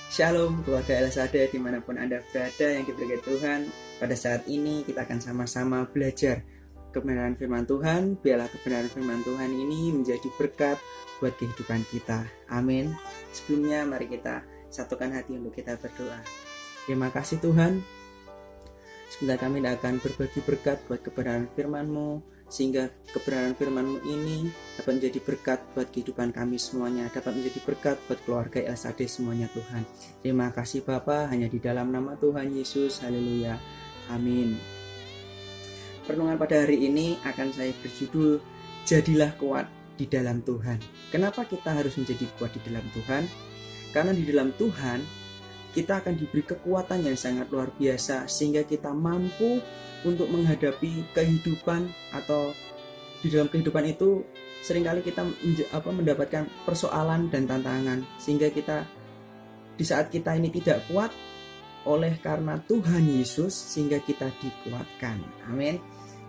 Shalom keluarga Elsada dimanapun Anda berada yang diberkati Tuhan. Pada saat ini kita akan sama-sama belajar kebenaran firman Tuhan. Biarlah kebenaran firman Tuhan ini menjadi berkat buat kehidupan kita. Amin. Sebelumnya mari kita satukan hati untuk kita berdoa. Terima kasih Tuhan. Sebentar kami akan berbagi berkat buat kebenaran firman-Mu, sehingga kebenaran firman-Mu ini dapat menjadi berkat buat kehidupan kami semuanya, dapat menjadi berkat buat keluarga Elsade semuanya Tuhan. Terima kasih Bapa, hanya di dalam nama Tuhan Yesus, haleluya, amin. Renungan pada hari ini akan saya berjudul Jadilah Kuat di dalam Tuhan. Kenapa kita harus menjadi kuat di dalam Tuhan? Karena di dalam Tuhan kita akan diberi kekuatan yang sangat luar biasa, sehingga kita mampu untuk menghadapi kehidupan, atau di dalam kehidupan itu seringkali kita mendapatkan persoalan dan tantangan, sehingga kita di saat kita ini tidak kuat, oleh karena Tuhan Yesus sehingga kita dikuatkan. Amin.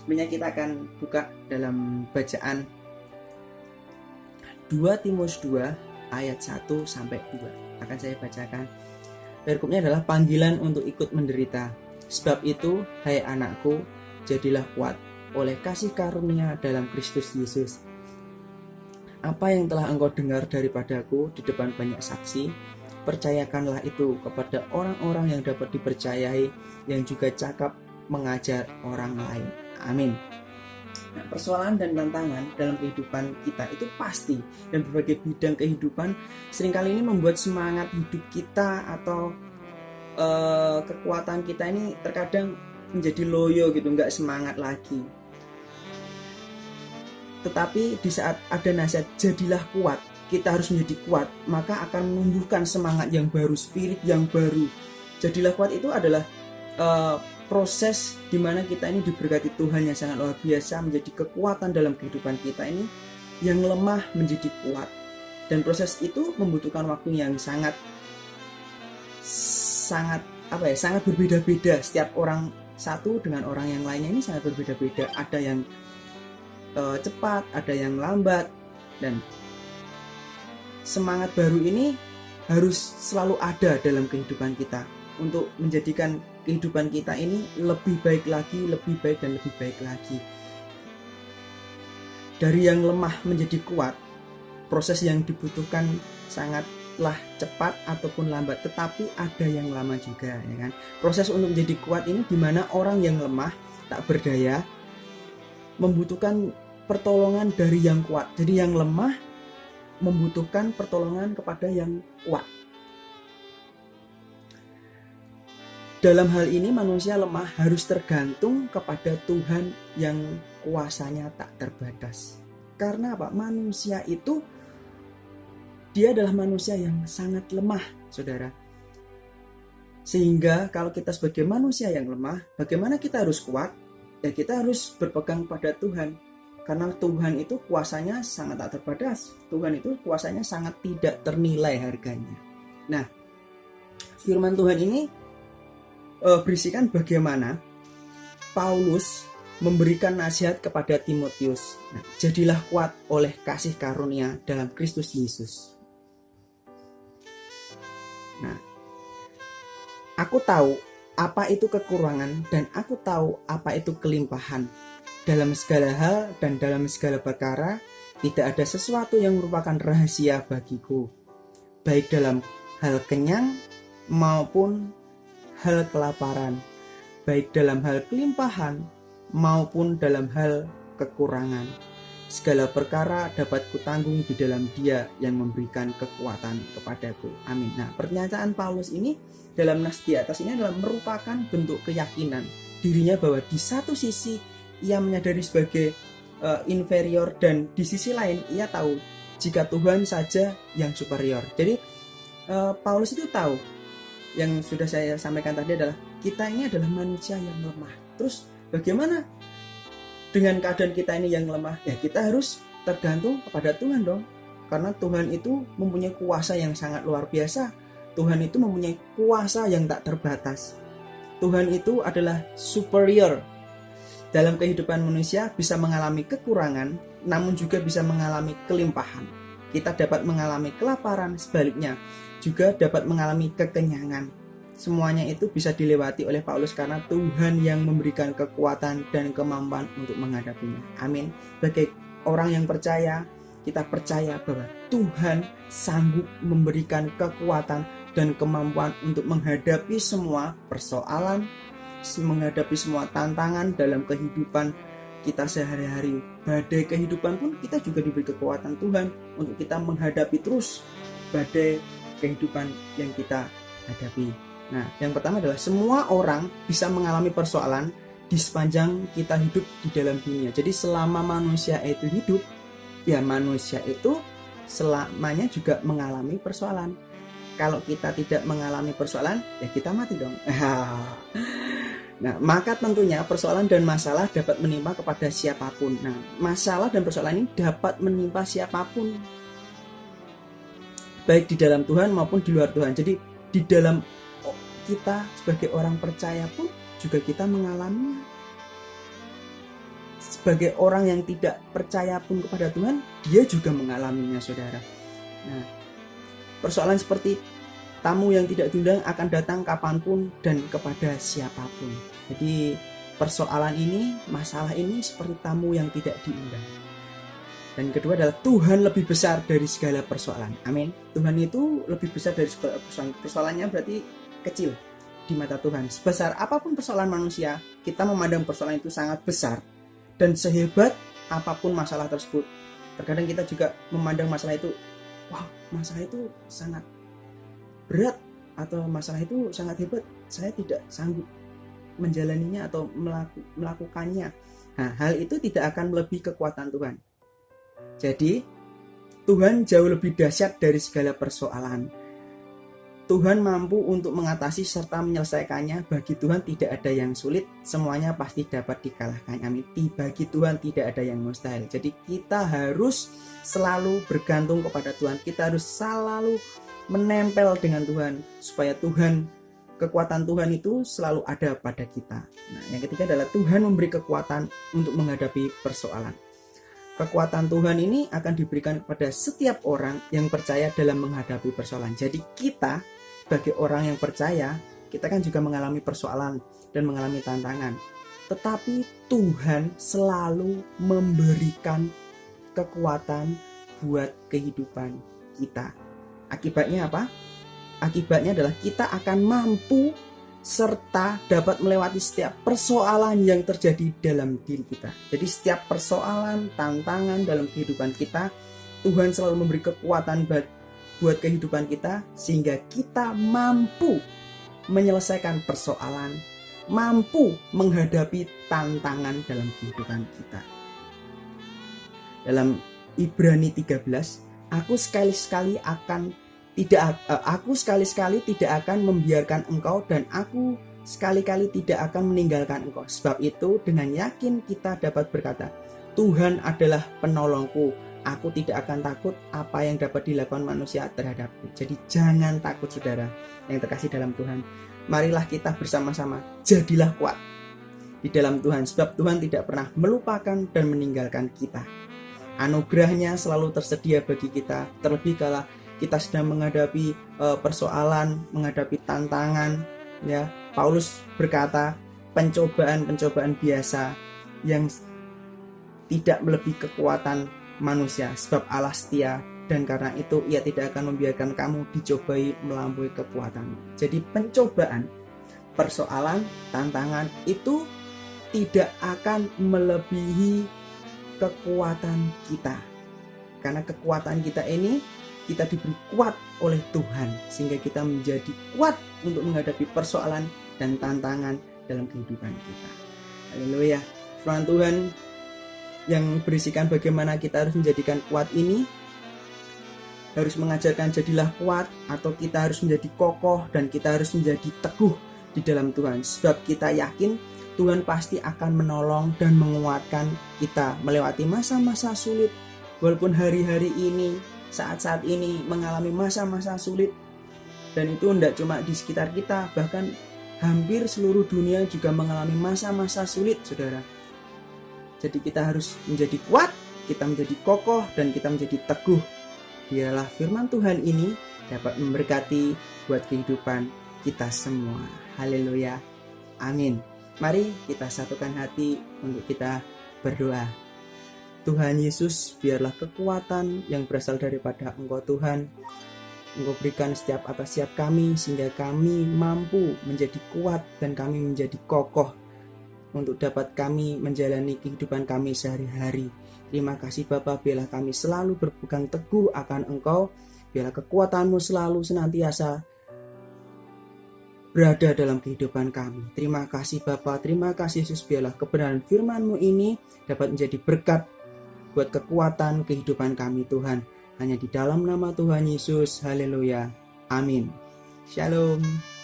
Sebenarnya kita akan buka dalam bacaan 2 Timotius 2 ayat 1 sampai 2. Akan saya bacakan. Perikopnya adalah panggilan untuk ikut menderita. Sebab itu, hai anakku, jadilah kuat oleh kasih karunia dalam Kristus Yesus. Apa yang telah engkau dengar daripadaku di depan banyak saksi, percayakanlah itu kepada orang-orang yang dapat dipercayai, yang juga cakap mengajar orang lain. Amin. Nah, persoalan dan tantangan dalam kehidupan kita itu pasti, dan berbagai bidang kehidupan seringkali ini membuat semangat hidup kita atau kekuatan kita ini terkadang menjadi loyo gitu, nggak semangat lagi. Tetapi di saat ada nasihat jadilah kuat, kita harus menjadi kuat, maka akan menumbuhkan semangat yang baru, spirit yang baru. Jadilah kuat itu adalah proses di mana kita ini diberkati Tuhan yang sangat luar biasa, menjadi kekuatan dalam kehidupan kita ini, yang lemah menjadi kuat. Dan proses itu membutuhkan waktu yang sangat berbeda-beda. Setiap orang satu dengan orang yang lainnya ini sangat berbeda-beda. Ada yang cepat, ada yang lambat, dan semangat baru ini harus selalu ada dalam kehidupan kita untuk menjadikan kehidupan kita ini lebih baik lagi, lebih baik dan lebih baik lagi. Dari yang lemah menjadi kuat, proses yang dibutuhkan sangatlah cepat ataupun lambat, tetapi ada yang lama juga, ya kan? Proses untuk menjadi kuat ini di mana orang yang lemah, tak berdaya, membutuhkan pertolongan dari yang kuat. Jadi yang lemah membutuhkan pertolongan kepada yang kuat. Dalam hal ini manusia lemah harus tergantung kepada Tuhan yang kuasanya tak terbatas. Karena apa? Manusia itu dia adalah manusia yang sangat lemah, saudara. Sehingga kalau kita sebagai manusia yang lemah, bagaimana kita harus kuat? Ya kita harus berpegang pada Tuhan. Karena Tuhan itu kuasanya sangat tak terbatas. Tuhan itu kuasanya sangat tidak ternilai harganya. Nah, firman Tuhan ini berisikan bagaimana Paulus memberikan nasihat kepada Timotius. Nah, jadilah kuat oleh kasih karunia dalam Kristus Yesus. Nah, aku tahu apa itu kekurangan dan aku tahu apa itu kelimpahan. Dalam segala hal dan dalam segala perkara tidak ada sesuatu yang merupakan rahasia bagiku, baik dalam hal kenyang maupun hal kelaparan, baik dalam hal kelimpahan maupun dalam hal kekurangan. Segala perkara dapat kutanggung di dalam Dia yang memberikan kekuatan kepadaku. Amin. Nah, pernyataan Paulus ini dalam nas di atas ini adalah merupakan bentuk keyakinan dirinya bahwa di satu sisi ia menyadari sebagai inferior, dan di sisi lain ia tahu jika Tuhan saja yang superior. Jadi Paulus itu tahu, yang sudah saya sampaikan tadi adalah kita ini adalah manusia yang lemah. Terus bagaimana dengan keadaan kita ini yang lemah? Ya kita harus tergantung kepada Tuhan dong. Karena Tuhan itu mempunyai kuasa yang sangat luar biasa. Tuhan itu mempunyai kuasa yang tak terbatas. Tuhan itu adalah superior. Dalam kehidupan manusia bisa mengalami kekurangan, namun juga bisa mengalami kelimpahan. kita dapat mengalami kelaparan, sebaliknya juga dapat mengalami kekenyangan. Semuanya itu bisa dilewati oleh Paulus karena Tuhan yang memberikan kekuatan dan kemampuan untuk menghadapinya. Amin. Sebagai orang yang percaya, kita percaya bahwa Tuhan sanggup memberikan kekuatan dan kemampuan untuk menghadapi semua persoalan, menghadapi semua tantangan dalam kehidupan kita sehari-hari. Badai kehidupan pun kita juga diberi kekuatan Tuhan untuk kita menghadapi terus badai kehidupan yang kita hadapi. Nah, yang pertama adalah semua orang bisa mengalami persoalan di sepanjang kita hidup di dalam dunia. Jadi selama manusia itu hidup, ya manusia itu selamanya juga mengalami persoalan. Kalau kita tidak mengalami persoalan, ya kita mati dong. Nah, maka tentunya persoalan dan masalah dapat menimpa kepada siapapun. Nah, masalah dan persoalan ini dapat menimpa siapapun, baik di dalam Tuhan maupun di luar Tuhan. Jadi di dalam kita sebagai orang percaya pun juga kita mengalaminya. Sebagai orang yang tidak percaya pun kepada Tuhan, dia juga mengalaminya, saudara. Nah, persoalan seperti tamu yang tidak diundang akan datang kapanpun dan kepada siapapun. Jadi persoalan ini, masalah ini seperti tamu yang tidak diundang. Dan kedua adalah Tuhan lebih besar dari segala persoalan. Amin. Tuhan itu lebih besar dari segala persoalan. Persoalannya berarti kecil di mata Tuhan. Sebesar apapun persoalan manusia, kita memandang persoalan itu sangat besar. Dan sehebat apapun masalah tersebut, terkadang kita juga memandang masalah itu, wow, masalah itu sangat berat, atau masalah itu sangat hebat, saya tidak sanggup menjalaninya atau melakukannya. Nah, hal itu tidak akan melebihi kekuatan Tuhan. Jadi Tuhan jauh lebih dahsyat dari segala persoalan. Tuhan mampu untuk mengatasi serta menyelesaikannya. Bagi Tuhan tidak ada yang sulit, semuanya pasti dapat dikalahkan. Amin. Bagi Tuhan tidak ada yang mustahil. Jadi kita harus selalu bergantung kepada Tuhan. Kita harus selalu menempel dengan Tuhan, supaya kekuatan Tuhan itu selalu ada pada kita. Nah, yang ketiga adalah Tuhan memberi kekuatan untuk menghadapi persoalan. Kekuatan Tuhan ini akan diberikan kepada setiap orang yang percaya dalam menghadapi persoalan. Jadi kita sebagai orang yang percaya, kita kan juga mengalami persoalan dan mengalami tantangan. Tetapi Tuhan selalu memberikan kekuatan buat kehidupan kita. Akibatnya apa? Akibatnya adalah kita akan mampu serta dapat melewati setiap persoalan yang terjadi dalam diri kita. Jadi setiap persoalan, tantangan dalam kehidupan kita, Tuhan selalu memberi kekuatan buat kehidupan kita, sehingga kita mampu menyelesaikan persoalan, mampu menghadapi tantangan dalam kehidupan kita. Dalam Ibrani 13, aku sekali-sekali tidak akan membiarkan engkau, dan aku sekali-kali tidak akan meninggalkan engkau. Sebab itu dengan yakin kita dapat berkata, Tuhan adalah penolongku, aku tidak akan takut apa yang dapat dilakukan manusia terhadapku. Jadi jangan takut, saudara yang terkasih dalam Tuhan. Marilah kita bersama-sama jadilah kuat di dalam Tuhan, sebab Tuhan tidak pernah melupakan dan meninggalkan kita. Anugerahnya selalu tersedia bagi kita, terlebih kala kita sedang menghadapi persoalan, menghadapi tantangan. Ya, Paulus berkata, pencobaan biasa yang tidak melebihi kekuatan manusia, sebab Allah setia, dan karena itu Ia tidak akan membiarkan kamu dicobai melampaui kekuatanmu. Jadi pencobaan, persoalan, tantangan itu tidak akan melebihi kekuatan kita, karena kekuatan kita ini kita diberi kuat oleh Tuhan, sehingga kita menjadi kuat untuk menghadapi persoalan dan tantangan dalam kehidupan kita. Haleluya. Firman Tuhan yang berisikan bagaimana kita harus menjadikan kuat ini harus mengajarkan jadilah kuat, atau kita harus menjadi kokoh dan kita harus menjadi teguh di dalam Tuhan. Sebab kita yakin Tuhan pasti akan menolong dan menguatkan kita melewati masa-masa sulit. Walaupun hari-hari ini, saat-saat ini mengalami masa-masa sulit, dan itu tidak cuma di sekitar kita, bahkan hampir seluruh dunia juga mengalami masa-masa sulit, saudara. Jadi kita harus menjadi kuat, kita menjadi kokoh, dan kita menjadi teguh Biarlah firman Tuhan ini dapat memberkati buat kehidupan kita semua. Haleluya. Amin. Mari kita satukan hati untuk kita berdoa. Tuhan Yesus, biarlah kekuatan yang berasal daripada Engkau Tuhan, Engkau berikan atas setiap kami, sehingga kami mampu menjadi kuat dan kami menjadi kokoh untuk dapat kami menjalani kehidupan kami sehari-hari. Terima kasih Bapa, biarlah kami selalu berpegang teguh akan Engkau, biarlah kekuatan-Mu selalu senantiasa berada dalam kehidupan kami. Terima kasih Bapa, terima kasih Yesus, biarlah kebenaran firman-Mu ini dapat menjadi berkat buat kekuatan kehidupan kami Tuhan. Hanya di dalam nama Tuhan Yesus. Haleluya. Amin. Shalom.